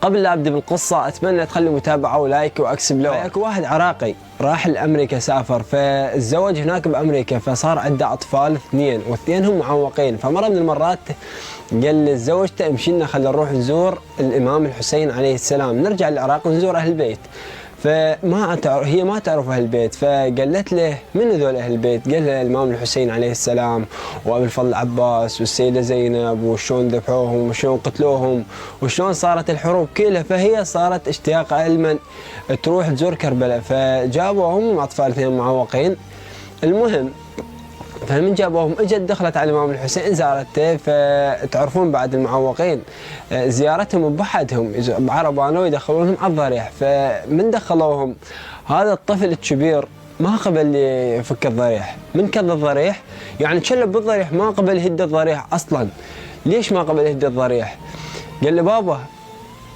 قبل لا ابدا بالقصه اتمنى تخلي متابعه ولايك واكسب له. اكو واحد عراقي راح لامريكا، سافر فاتزوج هناك بامريكا، فصار عنده اطفال اثنين واثنينهم معوقين. فمره من المرات قال لزوجته امشي لنا خلينا نروح نزور الامام الحسين عليه السلام، نرجع للعراق ونزور اهل البيت. هي ما تعرف اهل البيت، فقالت له من هذول اهل البيت؟ قال لها الامام الحسين عليه السلام وابو الفضل عباس والسيده زينب، وشلون ذبحوهم وشلون قتلوهم وشلون صارت الحروب كلها. فهي صارت اشتياقها لمن تروح تزور كربلاء، فجابوهم اطفال اثنين معوقين. المهم فمن جابوهم اجت دخلت على الامام الحسين زارته. فتعرفون بعد المعوقين زيارتهم بوحدهم بعربانه يدخلونهم على الضريح. فمن دخلوهم هذا الطفل الكبير ما قبل يفك الضريح، من كذا الضريح يعني تشلب بالضريح، ما قبل يهد الضريح اصلا. ليش ما قبل يهد الضريح؟ قال له بابا